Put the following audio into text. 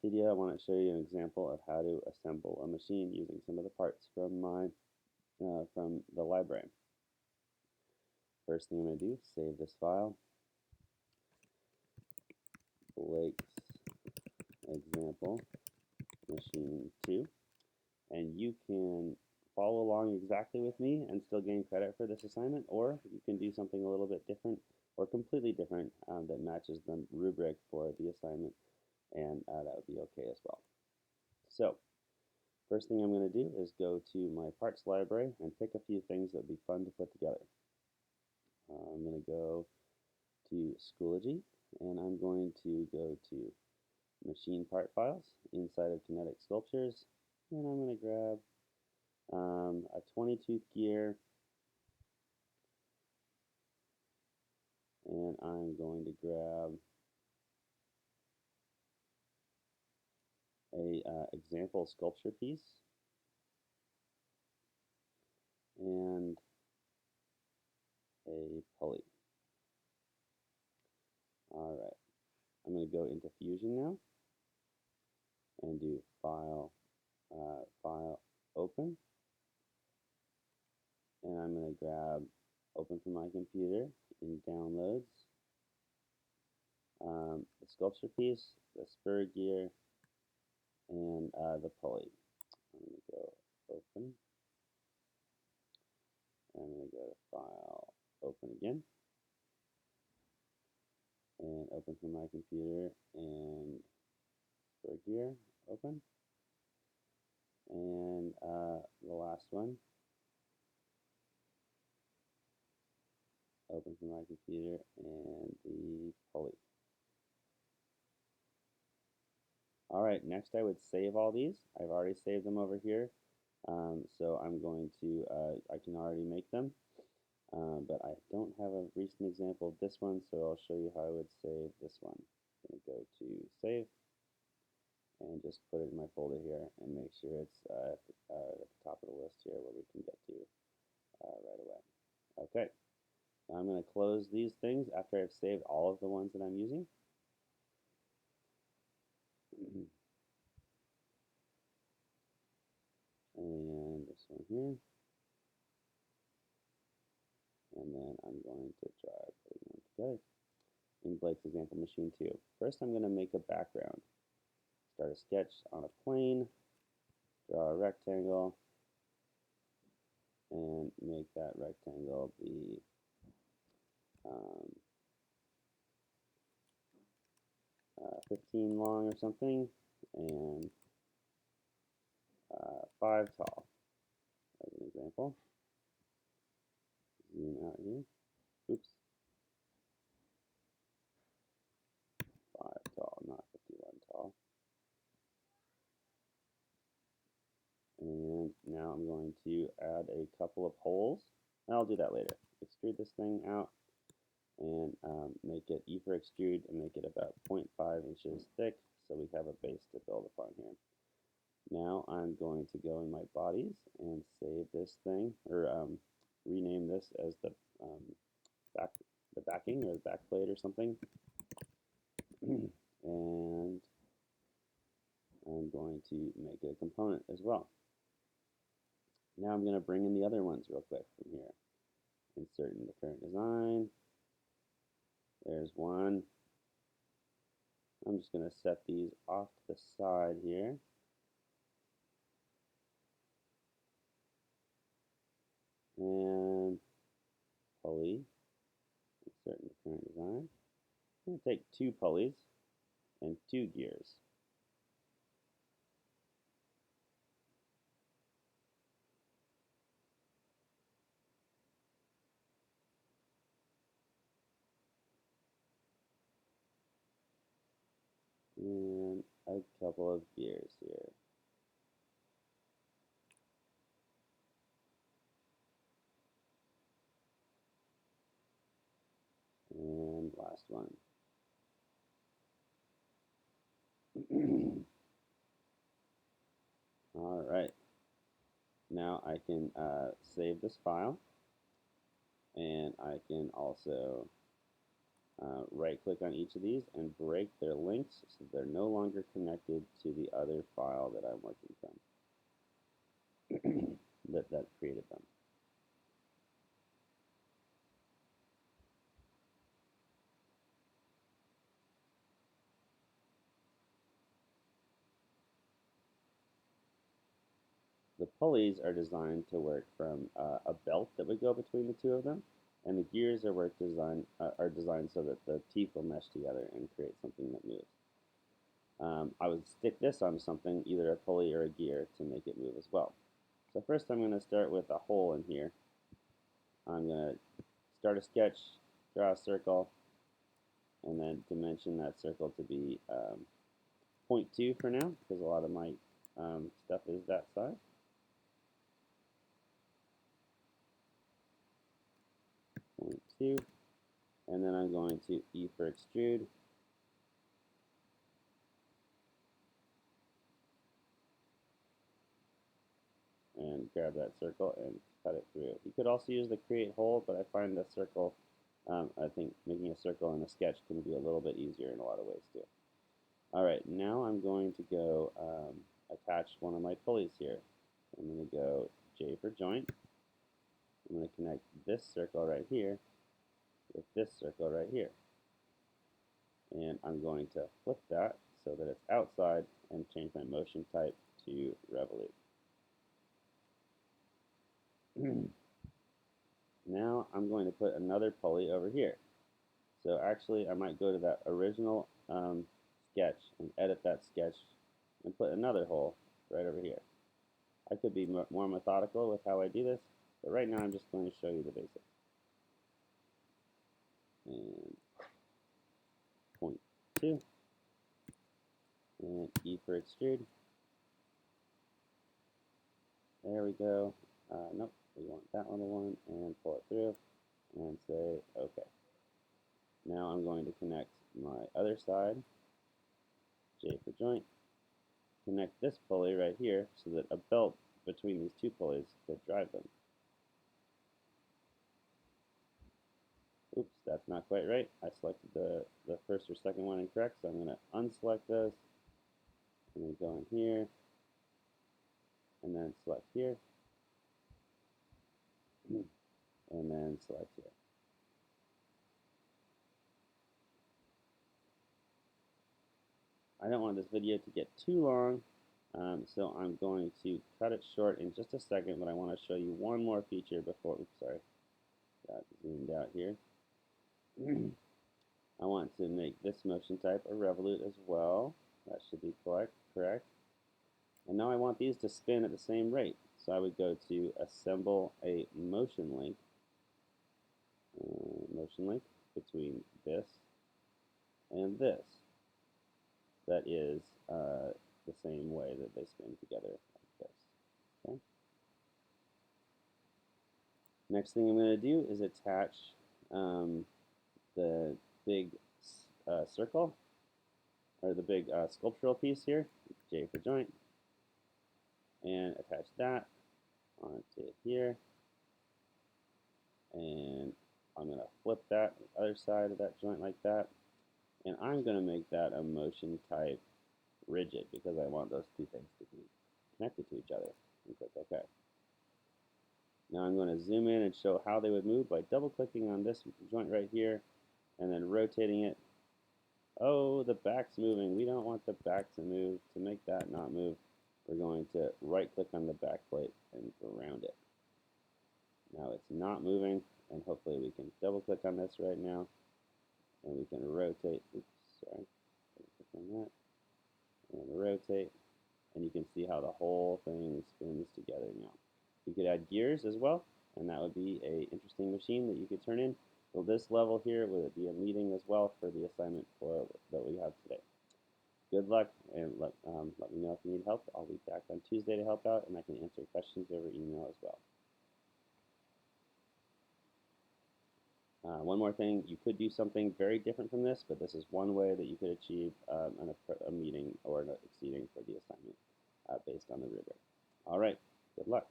video, I want to show you an example of how to assemble a machine using some of the parts from from the library. First thing I'm going to do is save this file, Blake's example machine 2, and you can follow along exactly with me and still gain credit for this assignment, or you can do something a little bit different or completely different that matches the rubric for the assignment, and that would be okay as well. So first thing I'm going to do is go to my parts library and pick a few things that would be fun to put together. I'm going to go to Schoology, and I'm going to go to Machine Part Files inside of Kinetic Sculptures, and I'm going to grab a 20-tooth gear, and I'm going to grab a example sculpture piece, and a pulley. Alright, I'm going to go into Fusion now and do File, File, Open, and I'm going to grab Open from my computer in Downloads, the sculpture piece, the spur gear, and the pulley. I'm going to go Open, and I'm going to go to File, Open again, and Open from my computer, and spur gear, Open, and the last one, Open from my computer, and the pulley. Alright, next I would save all these. I've already saved them over here, so I'm going to, I can already make them, but I don't have a recent example of this one, so I'll show you how I would save this one. I'm going to go to Save, and just put it in my folder here, and make sure it's at the top of the list here where we can get to right away. Okay, now I'm going to close these things after I've saved all of the ones that I'm using. And this one here. And then I'm going to try putting them together in Blake's example machine 2. First, I'm going to make a background. Start a sketch on a plane, draw a rectangle, and make that rectangle be 15 long or something, and 5 tall, as an example. Zoom out here. Oops. 5 tall, not 51 tall. And now I'm going to add a couple of holes. I'll do that later. Extrude this thing out and make it E for extrude and make it about 0.5 inches thick so we have a base to build upon here. Now I'm going to go in my bodies and save this thing, or rename this as the backing or the backplate or something. And I'm going to make it a component as well. Now I'm going to bring in the other ones real quick from here. Insert in the current design. There's one. I'm just going to set these off to the side here. And pulley. Insert in the current design. I'm going to take 2 pulleys and 2 gears. And a couple of gears here. And last one. All right. Now I can save this file, and I can also right click on each of these and break their links so they're no longer connected to the other file that I'm working from that created them. The pulleys are designed to work from a belt that would go between the two of them, and the gears are designed so that the teeth will mesh together and create something that moves. I would stick this on something, either a pulley or a gear, to make it move as well. So first I'm going to start with a hole in here. I'm going to start a sketch, draw a circle, and then dimension that circle to be 0.2 for now, because a lot of my stuff is that size. 0.2, and then I'm going to E for extrude, and grab that circle and cut it through. You could also use the create hole, but I find the circle, I think making a circle in a sketch can be a little bit easier in a lot of ways too. Alright, now I'm going to go attach one of my pulleys here. I'm going to go J for joint. I'm going to connect this circle right here with this circle right here. And I'm going to flip that so that it's outside and change my motion type to revolute. Now I'm going to put another pulley over here. So actually I might go to that original sketch and edit that sketch and put another hole right over here. I could be more methodical with how I do this, but right now I'm just going to show you the basics. And 0.2, and E for extrude. There we go. Nope, we want that little one, and pull it through, and say OK. Now I'm going to connect my other side, J for joint, connect this pulley right here so that a belt between these two pulleys could drive them. Oops, that's not quite right. I selected the first or second one incorrect, so I'm going to unselect this, and then go in here, and then select here, and then select here. I don't want this video to get too long, so I'm going to cut it short in just a second, but I want to show you one more feature before, oops, sorry, got zoomed out here. I want to make this motion type a revolute as well. That should be correct. And now I want these to spin at the same rate. So I would go to assemble a motion link between this and this. That is the same way that they spin together like this. Okay. Next thing I'm going to do is attach the big circle, or the big sculptural piece here, J for joint, and attach that onto here. And I'm going to flip that the other side of that joint like that. And I'm going to make that a motion type rigid because I want those two things to be connected to each other. And click OK. Now I'm going to zoom in and show how they would move by double clicking on this joint right here and then rotating it. Oh, the back's moving. We don't want the back to move. To make that not move, we're going to right click on the back plate and round it. Now it's not moving, and hopefully we can double click on this right now and we can rotate. Oops, sorry. Click on that and rotate, and you can see how the whole thing spins together now. You could add gears as well, and that would be an interesting machine that you could turn in. So this level here would be a meeting as well for the assignment that we have today. Good luck, and let me know if you need help. I'll be back on Tuesday to help out, and I can answer questions over email as well. One more thing, you could do something very different from this, but this is one way that you could achieve a meeting or an exceeding for the assignment based on the rubric. All right, good luck.